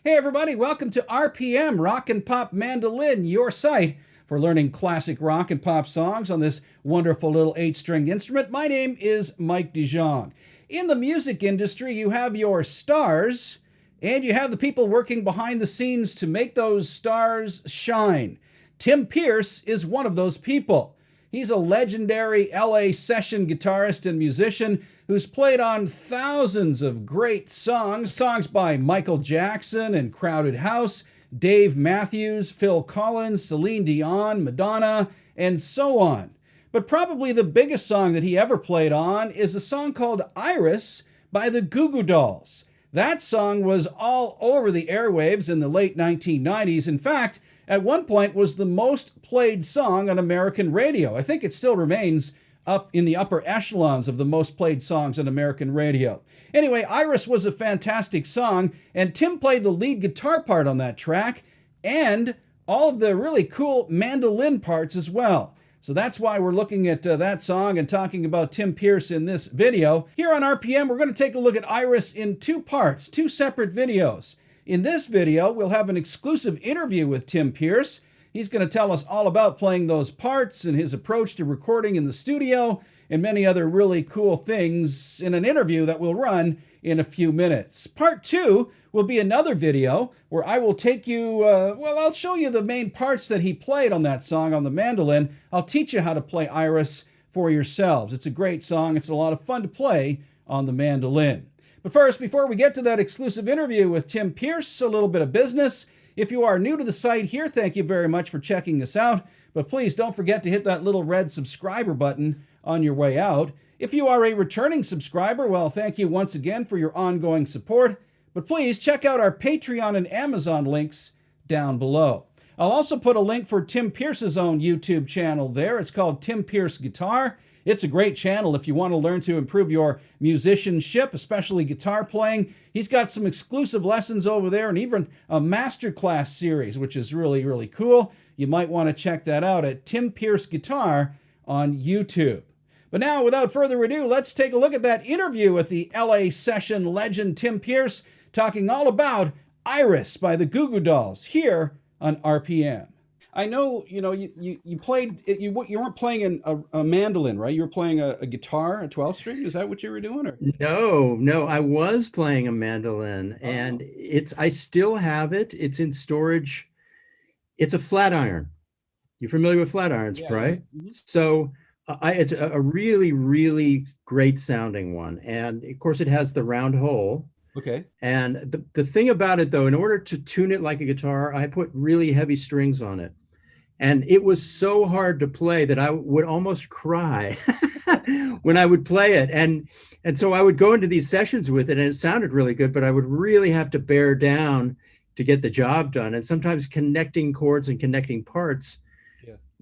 Hey everybody, welcome to RPM, Rock and Pop Mandolin, your site for learning classic rock and pop songs on this wonderful little 8-string instrument. My name is Mike DeJong. In the music industry, you have your stars, and you have the people working behind the scenes to make those stars shine. Tim Pierce is one of those people. He's a legendary LA session guitarist and musician who's played on thousands of great songs by Michael Jackson and Crowded House, Dave Matthews, Phil Collins, Celine Dion, Madonna, and so on. But probably the biggest song that he ever played on is a song called Iris by the Goo Goo Dolls. That song was all over the airwaves in the late 1990s. In fact, at one point was the most played song on American radio. I think it still remains up in the upper echelons of the most played songs on American radio. Anyway, Iris was a fantastic song, and Tim played the lead guitar part on that track and all of the really cool mandolin parts as well. So that's why we're looking at that song and talking about Tim Pierce in this video. Here on RPM, we're going to take a look at Iris in two parts, two separate videos. In this video, we'll have an exclusive interview with Tim Pierce. He's going to tell us all about playing those parts and his approach to recording in the studio and many other really cool things in an interview that will run in a few minutes. Part 2 will be another video where I will take you, I'll show you the main parts that he played on that song on the mandolin. I'll teach you how to play Iris for yourselves. It's a great song. It's a lot of fun to play on the mandolin. But first, before we get to that exclusive interview with Tim Pierce, a little bit of business. If you are new to the site here, thank you very much for checking us out. But please don't forget to hit that little red subscriber button on your way out. If you are a returning subscriber, well, thank you once again for your ongoing support. But please check out our Patreon and Amazon links down below. I'll also put a link for Tim Pierce's own YouTube channel there. It's called Tim Pierce Guitar. It's a great channel if you want to learn to improve your musicianship, especially guitar playing. He's got some exclusive lessons over there and even a masterclass series, which is really, really cool. You might want to check that out at Tim Pierce Guitar on YouTube. But now, without further ado, let's take a look at that interview with the LA session legend Tim Pierce, talking all about Iris by the Goo Goo Dolls here on RPM. I know, you played, you weren't playing a mandolin, right? You were playing a guitar, a 12-string? Is that what you were doing? Or? No, I was playing a mandolin, and I still have it. It's in storage. It's a flat iron. You're familiar with flat irons, yeah, right? Mm-hmm. So it's a really, really great sounding one. And of course it has the round hole. Okay. And the thing about it though, in order to tune it like a guitar, I put really heavy strings on it. And it was so hard to play that I would almost cry when I would play it. And so I would go into these sessions with it and it sounded really good, but I would really have to bear down to get the job done. And sometimes connecting chords and connecting parts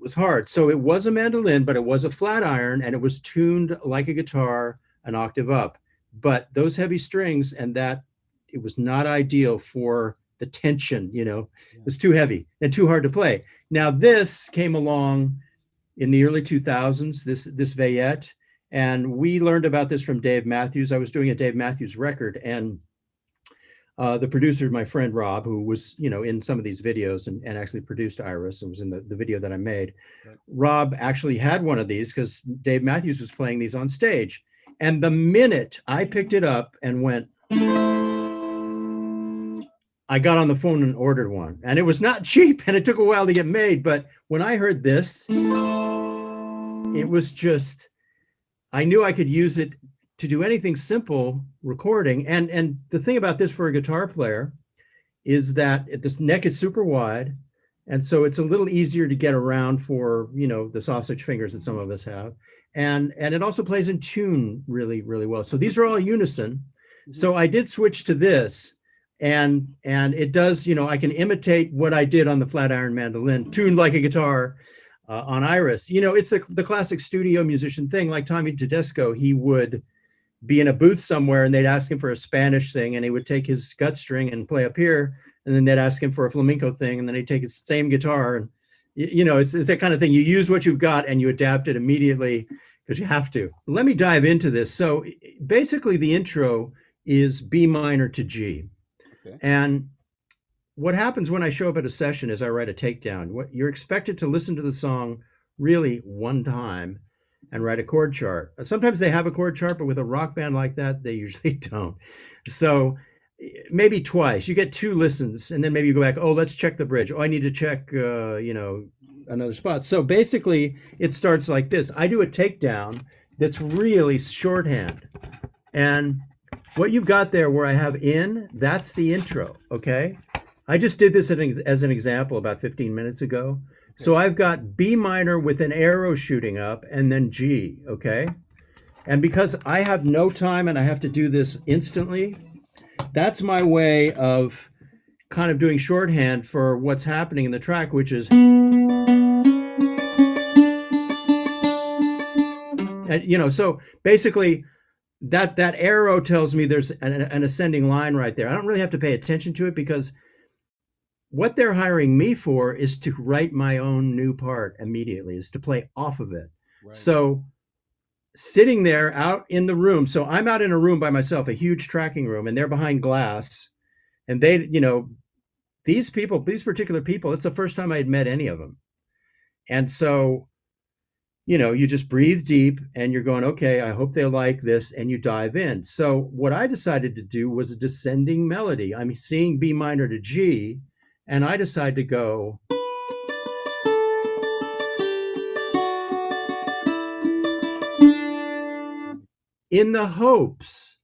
was hard. So it was a mandolin, but it was a flat iron and it was tuned like a guitar, an octave up. But those heavy strings and that, it was not ideal for the tension, it was too heavy and too hard to play. Now this came along in the early 2000s, this Veillette, and we learned about this from Dave Matthews. I was doing a Dave Matthews record, and the producer, my friend Rob, who was in some of these videos and actually produced Iris and was in the video that I made. Right. Rob actually had one of these because Dave Matthews was playing these on stage. And the minute I picked it up and went, I got on the phone and ordered one, and it was not cheap and it took a while to get made. But when I heard this, it was just, I knew I could use it to do anything simple recording. And the thing about this for a guitar player is that this neck is super wide. And so it's a little easier to get around for, the sausage fingers that some of us have. And it also plays in tune really, really well. So these are all unison. So I did switch to this. And it does, I can imitate what I did on the flat iron mandolin, tuned like a guitar on Iris. It's the classic studio musician thing, like Tommy Tedesco. He would be in a booth somewhere and they'd ask him for a Spanish thing and he would take his gut string and play up here. And then they'd ask him for a flamenco thing and then he'd take his same guitar. And, it's that kind of thing. You use what you've got and you adapt it immediately because you have to. Let me dive into this. So basically the intro is B minor to G. Okay. And what happens when I show up at a session is I write a takedown. What you're expected to listen to the song really one time and write a chord chart. Sometimes they have a chord chart, but with a rock band like that, they usually don't. So maybe twice. You get 2 listens, and then maybe you go back. Oh, let's check the bridge. Oh, I need to check, another spot. So basically, it starts like this. I do a takedown that's really shorthand, and what you've got there, where I have in, that's the intro. Okay, I just did this as an example about 15 minutes ago. So I've got B minor with an arrow shooting up, and then G. Okay, and because I have no time and I have to do this instantly, that's my way of kind of doing shorthand for what's happening in the track, which is, so basically that arrow tells me there's an ascending line right there. I don't really have to pay attention to it because what they're hiring me for is to write my own new part immediately, is to play off of it. Right. So sitting there out in the room. So I'm out in a room by myself, a huge tracking room, and they're behind glass. And they, these particular people, it's the first time I had met any of them. And so, you just breathe deep and you're going, okay, I hope they like this. And you dive in. So what I decided to do was a descending melody. I'm seeing B minor to G, and I decided to go. In the hopes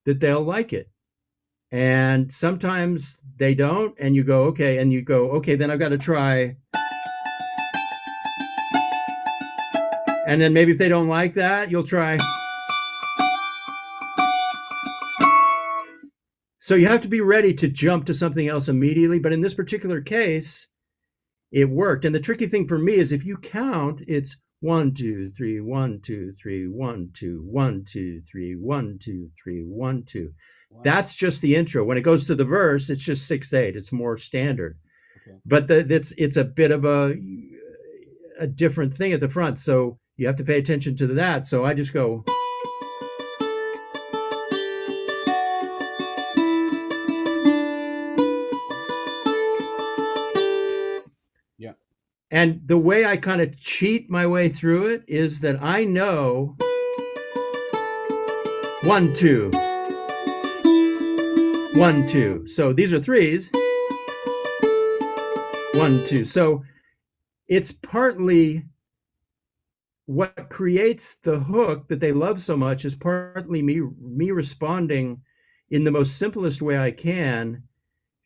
that they'll like it. And sometimes they don't, and you go, okay, then I've got to try. And then maybe if they don't like that, you'll try. So you have to be ready to jump to something else immediately. But in this particular case, it worked. And the tricky thing for me is if you count, it's 1, 2, 3, 1, 2, 3, 1, 2, 1, 2, 3, 1, 2, 3, 1, 2. Wow. That's just the intro. When it goes to the verse, it's just 6/8. It's more standard. Okay. But it's a bit of a different thing at the front. So you have to pay attention to that. So I just go. Yeah. And the way I kind of cheat my way through it is that I know 1, 2, 1, 2. So these are 3s. 1, 2. So it's partly what creates the hook that they love so much is partly me responding in the most simplest way I can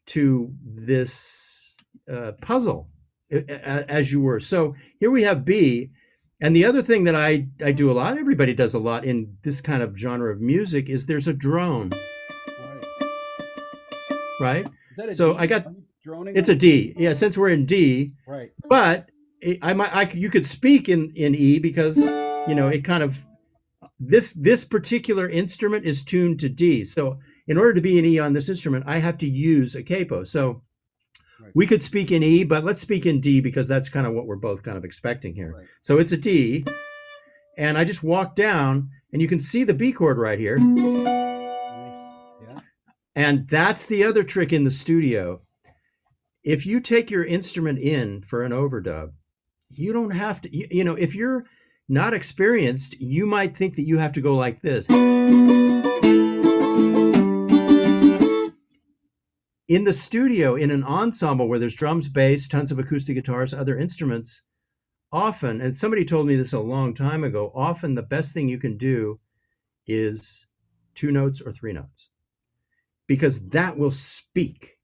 to this puzzle, as you were. So here we have B. And the other thing that I do a lot, everybody does a lot in this kind of genre of music, is there's a drone. Right? Is that a so D? I got droning. It's a D. Yeah, since we're in D. Right. But you could speak in E because it kind of this particular instrument is tuned to D. So in order to be an E on this instrument, I have to use a capo. So right. We could speak in E, but let's speak in D because that's kind of what we're both kind of expecting here. Right. So it's a D, and I just walk down, and you can see the B chord right here. And that's the other trick in the studio. If you take your instrument in for an overdub, you don't have to, if you're not experienced, you might think that you have to go like this. In the studio, in an ensemble where there's drums, bass, tons of acoustic guitars, other instruments, often, and somebody told me this a long time ago, often the best thing you can do is 2 notes or 3 notes. Because that will speak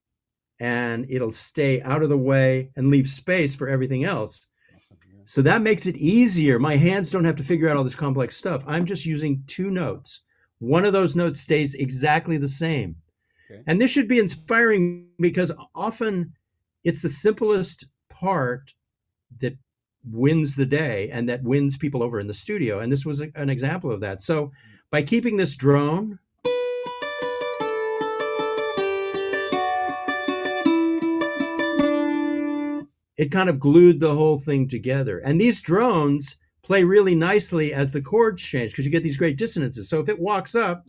and it'll stay out of the way and leave space for everything else. So that makes it easier. My hands don't have to figure out all this complex stuff. I'm just using 2 notes. One of those notes stays exactly the same. Okay. And this should be inspiring because often it's the simplest part that wins the day and that wins people over in the studio. And this was an example of that. So by keeping this drone, it kind of glued the whole thing together. And these drones play really nicely as the chords change because you get these great dissonances. So if it walks up,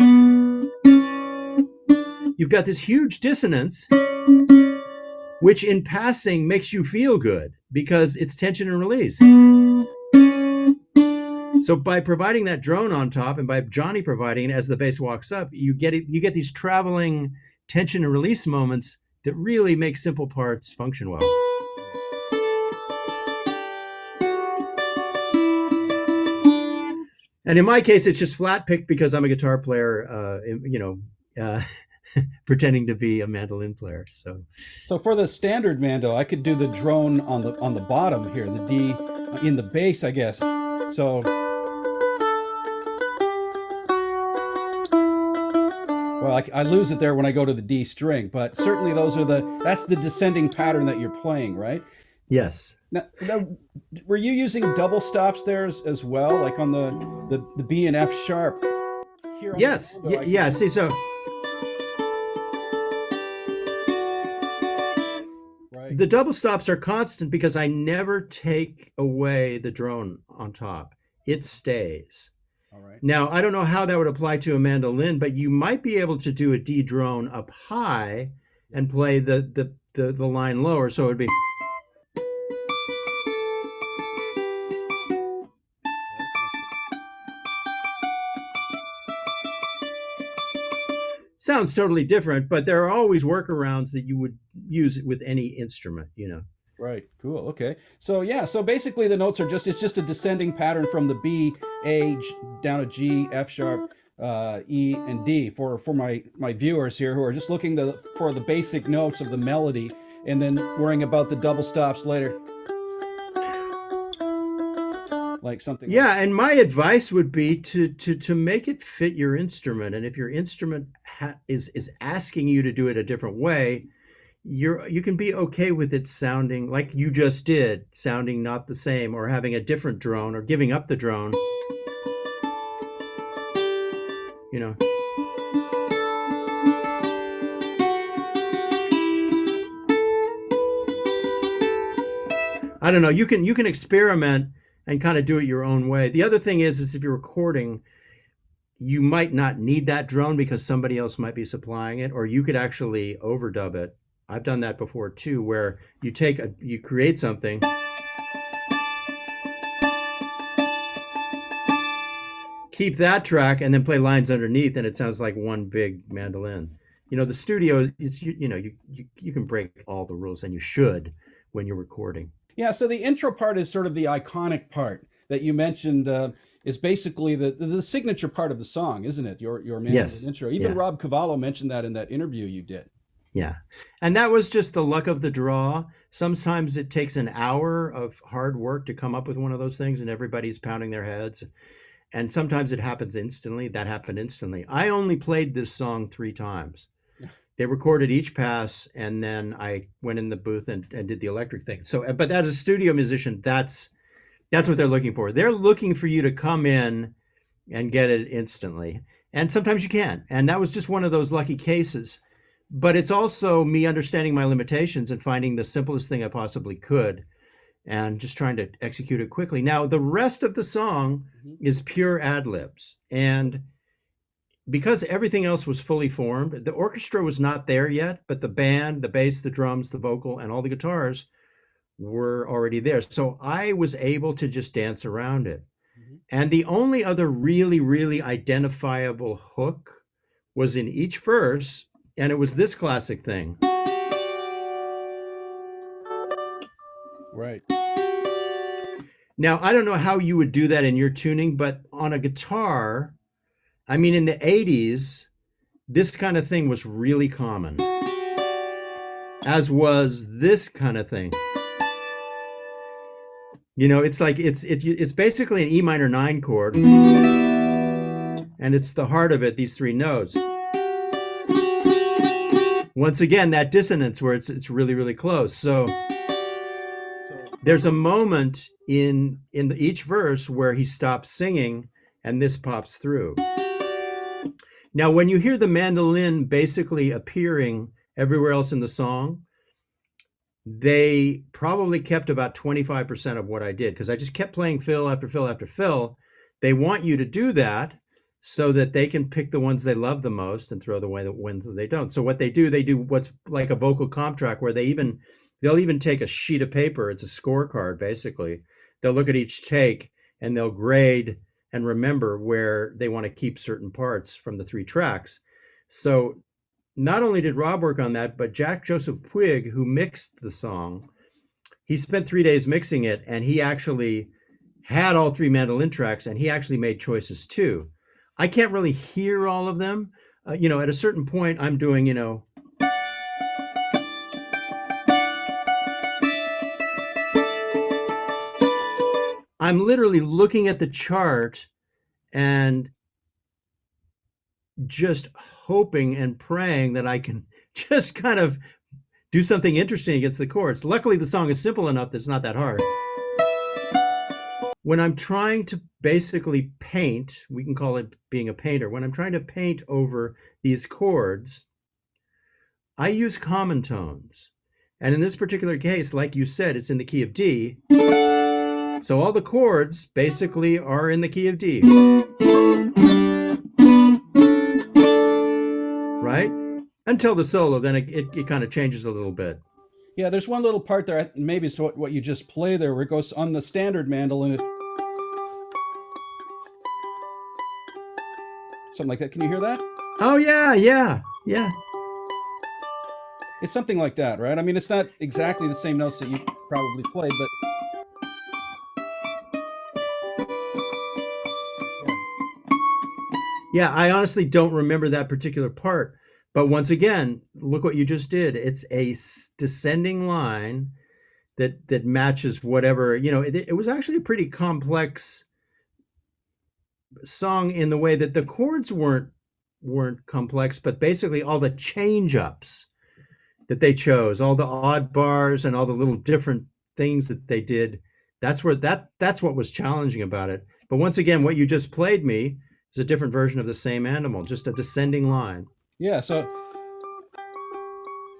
you've got this huge dissonance. which in passing makes you feel good because it's tension and release. So by providing that drone on top and by Johnny providing it as the bass walks up, you get these traveling tension and release moments that really make simple parts function well. And in my case, it's just flat picked because I'm a guitar player, pretending to be a mandolin player. So for the standard mando, I could do the drone on the bottom here, the D in the bass, I guess. So well, I lose it there when I go to the D string, but certainly that's the descending pattern that you're playing, right? Yes. Now, were you using double stops there as well, like on the B and F sharp? Here yes. Yeah. See, so. Right. The double stops are constant because I never take away the drone on top. It stays. All right. Now, I don't know how that would apply to a mandolin, but you might be able to do a D drone up high and play the line lower. So it would be. Sounds totally different, but there are always workarounds that you would use with any instrument, Right. Cool. Okay. So yeah. So basically, the notes are it's just a descending pattern from the B, A, down to G, F sharp, E, and D for my viewers here who are just looking for the basic notes of the melody and then worrying about the double stops later. Like something. Yeah, and my advice would be to make it fit your instrument, and if your instrument is asking you to do it a different way, you can be okay with it sounding like you just did, sounding not the same, or having a different drone, or giving up the drone. I don't know. You can experiment and kind of do it your own way. The other thing is if you're recording, you might not need that drone because somebody else might be supplying it, or you could actually overdub it. I've done that before too, where you create something, keep that track, and then play lines underneath, and it sounds like one big mandolin. The studio, you can break all the rules, and you should when you're recording. Yeah, so the intro part is sort of the iconic part that you mentioned, is basically the signature part of the song, isn't it? Your mandolin intro. Even Rob Cavallo mentioned that in that interview you did. Yeah, and that was just the luck of the draw. Sometimes it takes an hour of hard work to come up with one of those things, and everybody's pounding their heads. And sometimes it happens instantly. That happened instantly. I only played this song 3 times. They recorded each pass, and then I went in the booth and did the electric thing. So, but as a studio musician, that's what they're looking for. They're looking for you to come in and get it instantly. And sometimes you can. And that was just one of those lucky cases. But it's also me understanding my limitations and finding the simplest thing I possibly could and just trying to execute it quickly. Now, the rest of the song is pure ad-libs. And because everything else was fully formed, the orchestra was not there yet, but the band, the bass, the drums, the vocal, and all the guitars were already there. So I was able to just dance around it. And the only other really, really identifiable hook was in each verse, and it was this classic thing. Right. Now, I don't know how you would do that in your tuning, but on a guitar, I mean, in the 80s, this kind of thing was really common, as was this kind of thing. It's like it's basically an E minor 9 chord, and it's the heart of it, these 3 notes. Once again, that dissonance where it's really, really close. So there's a moment in each verse where he stops singing, and this pops through. Now, when you hear the mandolin basically appearing everywhere else in the song, they probably kept about 25% of what I did, because I just kept playing fill after fill after fill. They want you to do that so that they can pick the ones they love the most and throw away the ones that they don't. So what they do what's like a vocal comp track where they'll even take a sheet of paper. It's a scorecard, basically. They'll look at each take and they'll grade and remember where they want to keep certain parts from the 3 tracks. So not only did Rob work on that, but Jack Joseph Puig, who mixed the song, he spent 3 days mixing it, and he actually had all 3 mandolin tracks, and he actually made choices too. I can't really hear all of them. At a certain point, I'm doing, I'm literally looking at the chart and just hoping and praying that I can just kind of do something interesting against the chords. Luckily, the song is simple enough that it's not that hard. When I'm trying to basically paint, we can call it being a painter. When I'm trying to paint over these chords, I use common tones. And in this particular case, like you said, it's in the key of D. So all the chords basically are in the key of D. Right? Until the solo, then it kind of changes a little bit. Yeah, there's one little part there, maybe it's what you just play there, where it goes on the standard mandolin. Something like that. Can you hear that? Oh, yeah. It's something like that, right? I mean, it's not exactly the same notes that you probably played, but... Yeah, I honestly don't remember that particular part. But once again, look what you just did. It's a descending line that matches whatever, it was actually a pretty complex song in the way that the chords weren't complex, but basically all the change ups that they chose, all the odd bars and all the little different things that they did. That's what was challenging about it. But once again, what you just played me is a different version of the same animal, just a descending line. Yeah, so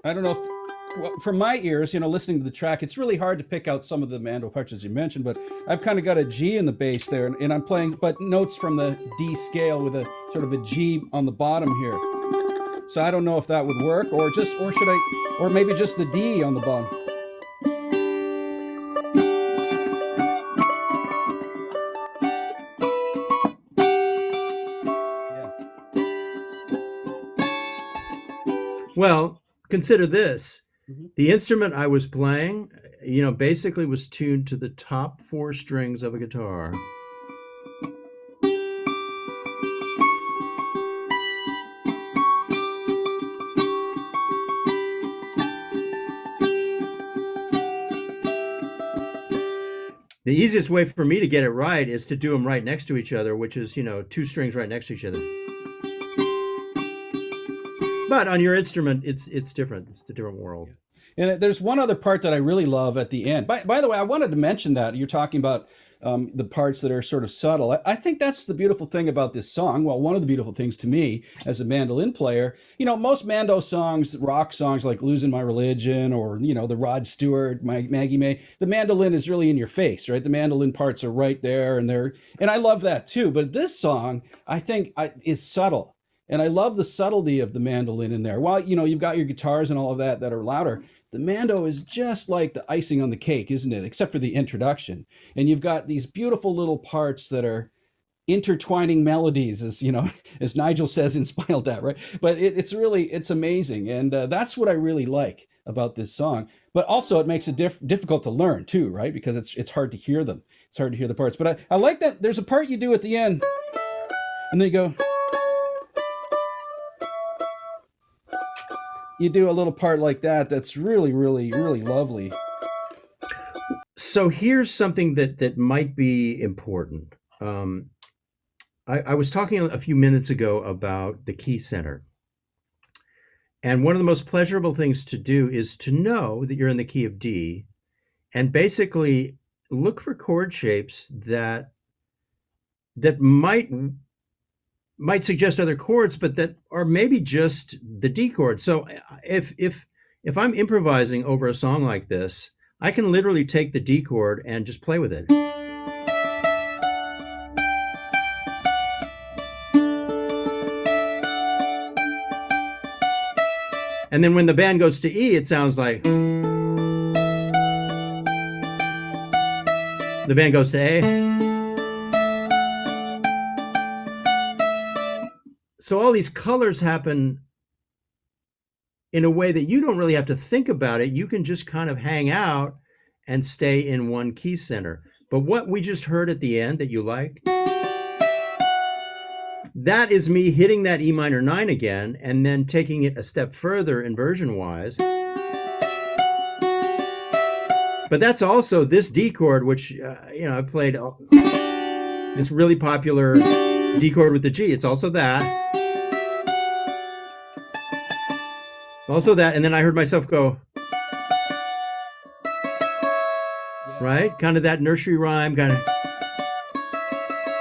I don't know if, from my ears, listening to the track, it's really hard to pick out some of the mandolin parts as you mentioned, but I've kind of got a G in the bass there, and I'm playing, but notes from the D scale with a sort of a G on the bottom here. So I don't know if that would work, or maybe just the D on the bottom. Well, consider this. Mm-hmm. The instrument I was playing, basically was tuned to the top 4 strings of a guitar. The easiest way for me to get it right is to do them right next to each other, which is, 2 strings right next to each other. But on your instrument, it's different. It's a different world. And there's one other part that I really love at the end. By the way, I wanted to mention that you're talking about the parts that are sort of subtle. I think that's the beautiful thing about this song. Well, one of the beautiful things to me as a mandolin player, most Mando songs, rock songs like Losing My Religion or, the Rod Stewart, Maggie May, the mandolin is really in your face, right? The mandolin parts are right there and I love that too. But this song, I think is subtle. And I love the subtlety of the mandolin in there. While, you've got your guitars and all of that are louder, the mando is just like the icing on the cake, isn't it? Except for the introduction. And you've got these beautiful little parts that are intertwining melodies, as Nigel says in Spinal Tap, right? But it's amazing. And that's what I really like about this song. But also it makes it difficult to learn too, right? Because it's hard to hear them. It's hard to hear the parts. But I like that there's a part you do at the end. And then you go... You do a little part like that. That's really, really, really lovely. So here's something that might be important. I was talking a few minutes ago about the key center. And one of the most pleasurable things to do is to know that you're in the key of D and basically look for chord shapes that might suggest other chords, but that are maybe just the D chord. So if I'm improvising over a song like this, I can literally take the D chord and just play with it. And then when the band goes to E, it sounds like the band goes to A. So all these colors happen in a way that you don't really have to think about it. You can just kind of hang out and stay in one key center. But what we just heard at the end that you like, that is me hitting that E minor 9 again and then taking it a step further inversion-wise. But that's also this D chord, which, I played this really popular D chord with the G. It's also that. Also that, and then I heard myself go, right? Kind of that nursery rhyme, kind of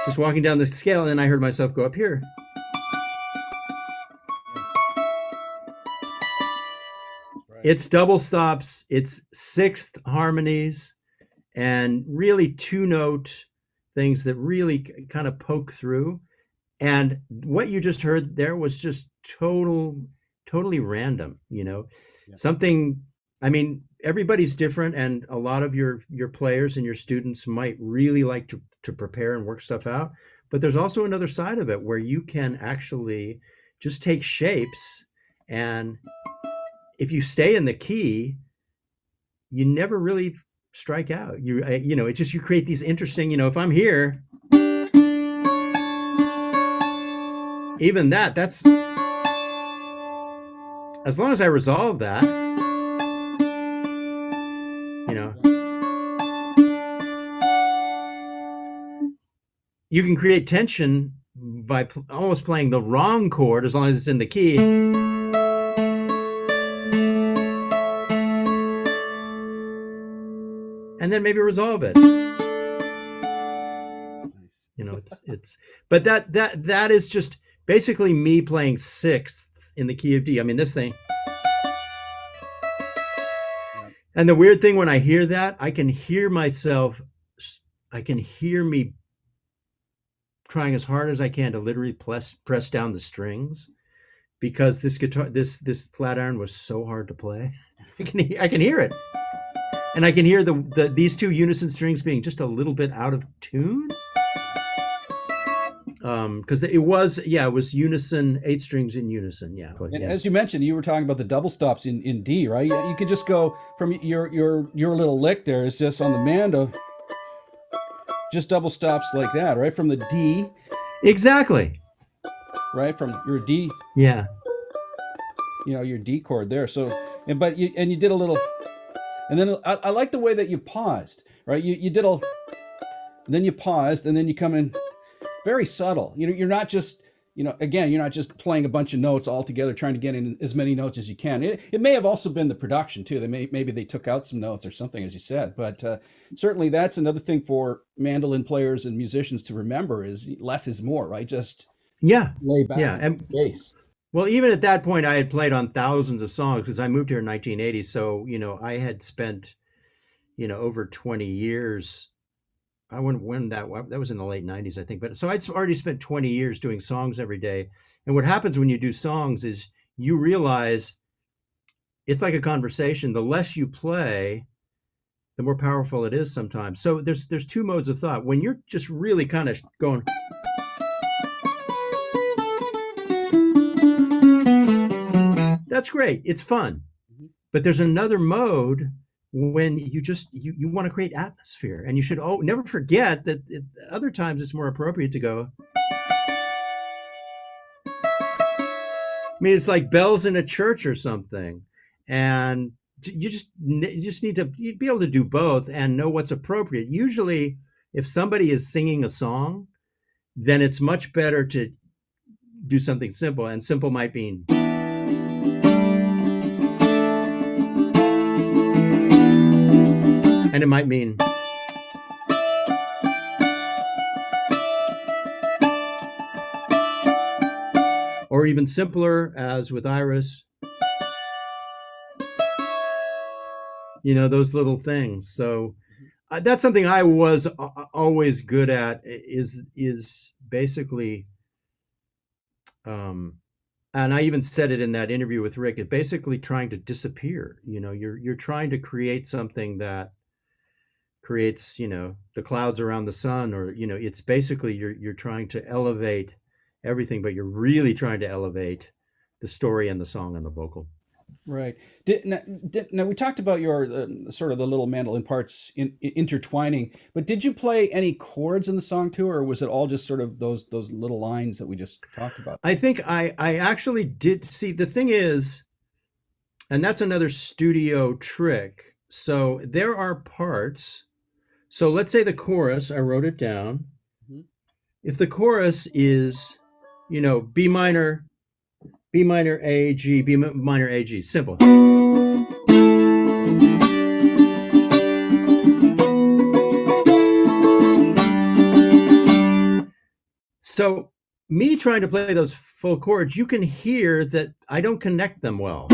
just walking down the scale, and then I heard myself go up here. It's double stops, it's sixth harmonies, and really two-note things that really kind of poke through. And what you just heard there was just totally random, something. I mean, everybody's different, and a lot of your players and your students might really like to prepare and work stuff out. But there's also another side of it where you can actually just take shapes, and if you stay in the key, you never really strike out. It just, you create these interesting, if I'm here, even that's, as long as I resolve that, you can create tension by almost playing the wrong chord as long as it's in the key. And then maybe resolve it. But that is just basically me playing sixths in the key of D. I mean, this thing. And the weird thing, when I hear that, I can hear me trying as hard as I can to literally press down the strings, because this guitar, this flat iron was so hard to play. I can hear it. And I can hear these two unison strings being just a little bit out of tune. Because it was unison, 8 strings in unison. Yeah. And as you mentioned, you were talking about the double stops in D, right? You could just go from your little lick there is just on the Mando, just double stops like that, right? From the D. Exactly. Right? From your D. Yeah. Your D chord there. So, you did a little, and then I like the way that you paused, right? You did then you paused, and then you come in very subtle. You're not just, again, you're not just playing a bunch of notes all together, trying to get in as many notes as you can. It may have also been the production too. Maybe they took out some notes or something, as you said. But certainly that's another thing for mandolin players and musicians to remember is less is more, right? Just lay back. Yeah, and bass. Well, even at that point, I had played on thousands of songs because I moved here in 1980. So I had spent over 20 years. I wouldn't win that was in the late 90s, I think. But so I'd already spent 20 years doing songs every day. And what happens when you do songs is you realize it's like a conversation. The less you play, the more powerful it is sometimes. So there's two modes of thought. When you're just really kind of going, that's great. It's fun. But there's another mode when you want to create atmosphere, and you should never forget that other times it's more appropriate to go. I mean, it's like bells in a church or something, and you just need to be able to do both and know what's appropriate. Usually, if somebody is singing a song, then it's much better to do something simple, and simple might mean. And it might mean. Or even simpler, as with Iris. Those little things. So that's something I was always good at, is basically and I even said it in that interview with Rick, it's basically trying to disappear. You're trying to create something that creates, the clouds around the sun, or, it's basically you're trying to elevate everything, but you're really trying to elevate the story and the song and the vocal. Right. Now we talked about your sort of the little mandolin parts intertwining, but did you play any chords in the song too, or was it all just sort of those little lines that we just talked about? I think I actually did see. The thing is, and that's another studio trick. So there are parts. So let's say the chorus, I wrote it down. Mhm. If the chorus is, B minor, B minor, A, G, B minor, A, G, simple. So me trying to play those full chords, you can hear that I don't connect them well.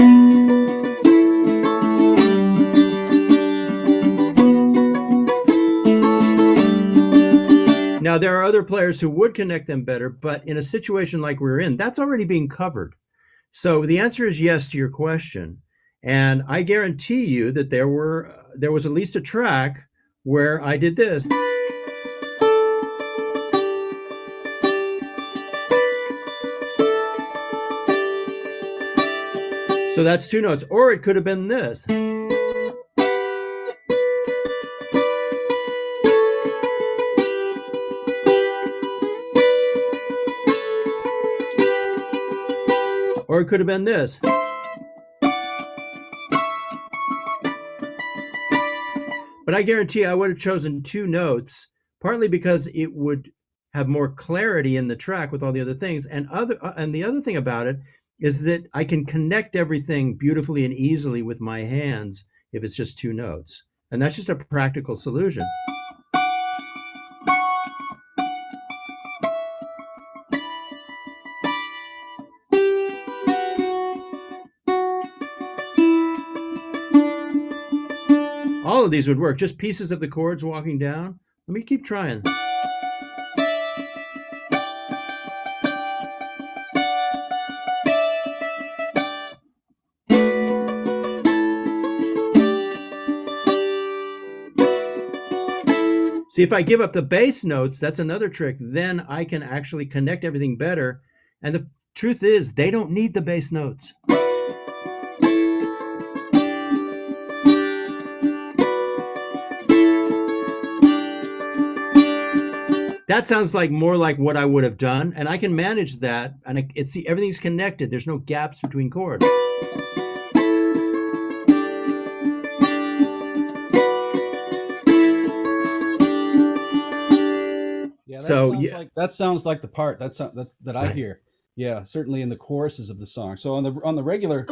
Now, there are other players who would connect them better, but in a situation like we're in, that's already being covered. So the answer is yes to your question. And I guarantee you that there was at least a track where I did this. So that's two notes, or it could have been this. Or it could have been this. But I guarantee I would have chosen two notes, partly because it would have more clarity in the track with all the other things. And the other thing about it is that I can connect everything beautifully and easily with my hands if it's just two notes. And that's just a practical solution. All of these would work, just pieces of the chords walking down. Let me keep trying. See, if I give up the bass notes, that's another trick. Then I can actually connect everything better. And the truth is, they don't need the bass notes. That sounds like more like what I would have done, and I can manage that. And everything's connected. There's no gaps between chords. Yeah, So that sounds like the part that I right. hear. Yeah, certainly in the choruses of the song. So on the regular,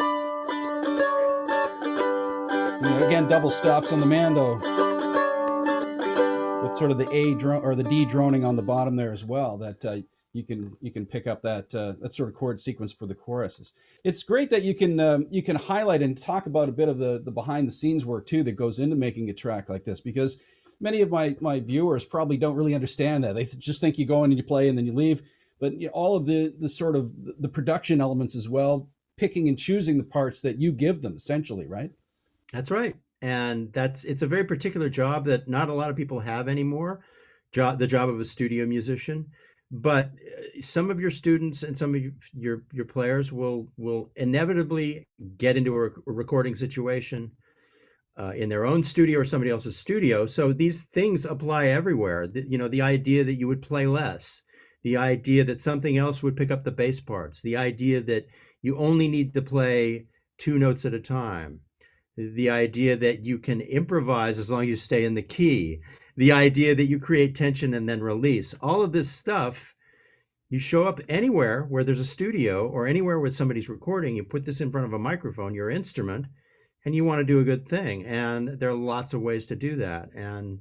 again, double stops on the mando with sort of the A drone or the D droning on the bottom there as well. That you can pick up that sort of chord sequence for the choruses. It's great that you can highlight and talk about a bit of the behind the scenes work too that goes into making a track like this, because many of my viewers probably don't really understand that. They just think you go in and you play and then you leave. But all of the sort of the production elements as well, picking and choosing the parts that you give them, essentially, right? That's right. And it's a very particular job that not a lot of people have anymore, the job of a studio musician. But some of your students and some of your players will inevitably get into a recording situation in their own studio or somebody else's studio. So these things apply everywhere. The idea that you would play less, the idea that something else would pick up the bass parts, the idea that you only need to play two notes at a time, the idea that you can improvise as long as you stay in the key, the idea that you create tension and then release. All of this stuff, you show up anywhere where there's a studio or anywhere where somebody's recording, you put this in front of a microphone, your instrument, and you want to do a good thing. And there are lots of ways to do that. And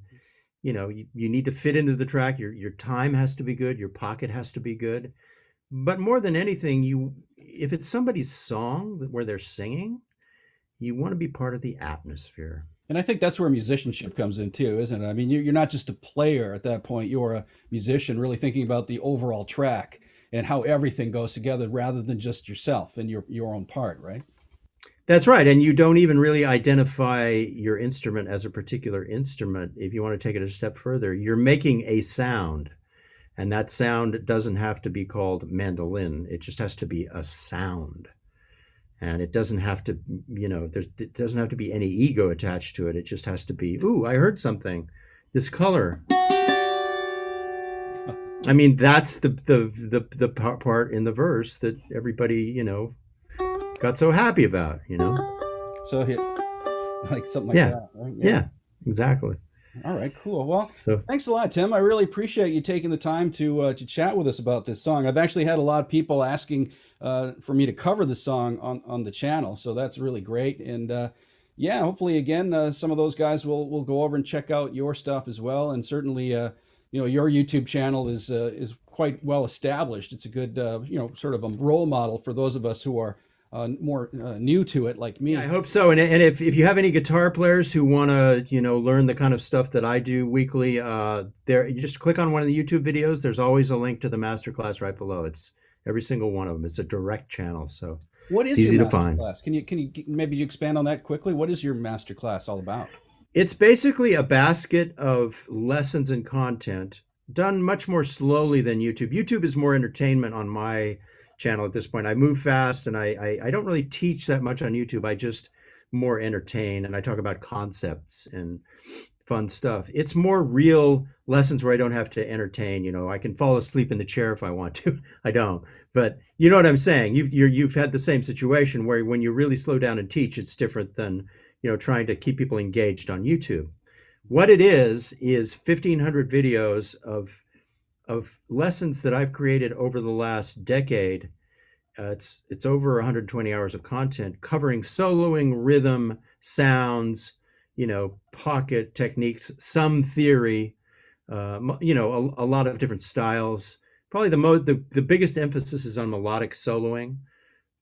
you need to fit into the track. Your time has to be good. Your pocket has to be good. But more than anything, if it's somebody's song where they're singing, you want to be part of the atmosphere. And I think that's where musicianship comes in too, isn't it? I mean, you're not just a player at that point. You're a musician, really thinking about the overall track and how everything goes together rather than just yourself and your own part, right? That's right. And you don't even really identify your instrument as a particular instrument. If you want to take it a step further, you're making a sound. And that sound doesn't have to be called mandolin. It just has to be a sound. And it doesn't have to, it doesn't have to be any ego attached to it. It just has to be, ooh, I heard something. This color. I mean, that's the part in the verse that everybody, got so happy about, So like something like Yeah. that, right? Yeah, exactly. All right, cool. Well, So thanks a lot, Tim. I really appreciate you taking the time to chat with us about this song. I've actually had a lot of people asking for me to cover the song on the channel, so that's really great. And yeah, hopefully again, some of those guys will go over and check out your stuff as well. And certainly, your YouTube channel is quite well established. It's a good, sort of a role model for those of us who are more new to it, like me. yeah, I hope so. And if you have any guitar players who want to, learn the kind of stuff that I do weekly, there you just click on one of the YouTube videos. There's always a link to the masterclass right below. It's every single one of them. It's a direct channel, so What is it's easy your to find. masterclass? Can you maybe expand on that quickly? What is your masterclass all about? It's basically a basket of lessons and content done much more slowly than YouTube. YouTube is more entertainment on my channel at this point. I move fast and I don't really teach that much on YouTube. I just more entertain and I talk about concepts and fun stuff. It's more real lessons where I don't have to entertain. I can fall asleep in the chair if I want to. I don't, but you know what I'm saying. You've had the same situation where when you really slow down and teach, it's different than trying to keep people engaged on YouTube. What it is 1,500 videos of lessons that I've created over the last decade. It's over 120 hours of content covering soloing, rhythm, sounds, pocket techniques, some theory, a lot of different styles. Probably the biggest emphasis is on melodic soloing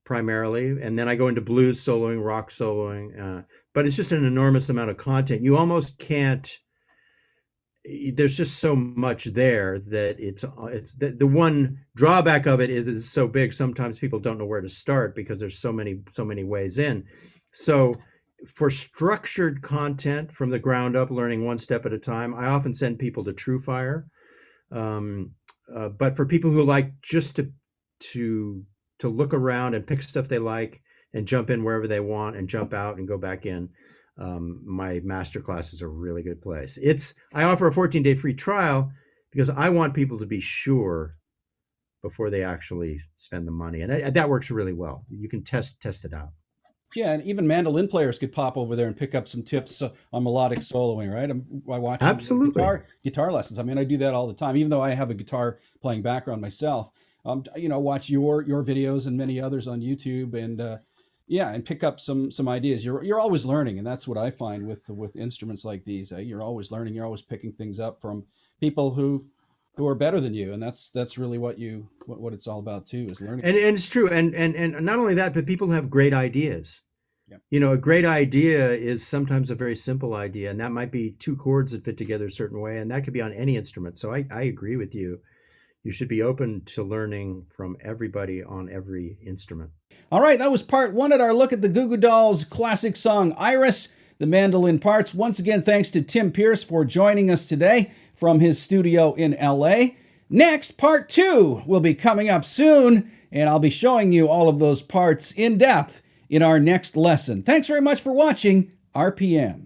primarily, and then I go into blues soloing, rock soloing. But it's just an enormous amount of content. You almost can't. There's just so much there that it's the one drawback of it is it's so big. Sometimes people don't know where to start because there's so many ways in. So for structured content from the ground up, learning one step at a time, I often send people to TrueFire. But for people who like just to look around and pick stuff they like and jump in wherever they want and jump out and go back in, my masterclass is a really good place. I offer a 14-day free trial because I want people to be sure before they actually spend the money, and that works really well. You can test it out. Yeah, and even mandolin players could pop over there and pick up some tips on melodic soloing, right? I watch Absolutely. guitar lessons. I mean, I do that all the time, even though I have a guitar playing background myself. Watch your videos and many others on YouTube, and and pick up some ideas. You're always learning, and that's what I find with instruments like these. You're always learning. You're always picking things up from people who are better than you, and that's really what it's all about too, is learning. And it's true, and not only that, but people have great ideas. Yeah. A great idea is sometimes a very simple idea, and that might be two chords that fit together a certain way, and that could be on any instrument. So I agree with you. You should be open to learning from everybody on every instrument. All right, that was part one at our look at the Goo Goo Dolls' classic song, Iris, the mandolin parts. Once again, thanks to Tim Pierce for joining us today from his studio in LA. Next, part two will be coming up soon, and I'll be showing you all of those parts in depth in our next lesson. Thanks very much for watching RPM.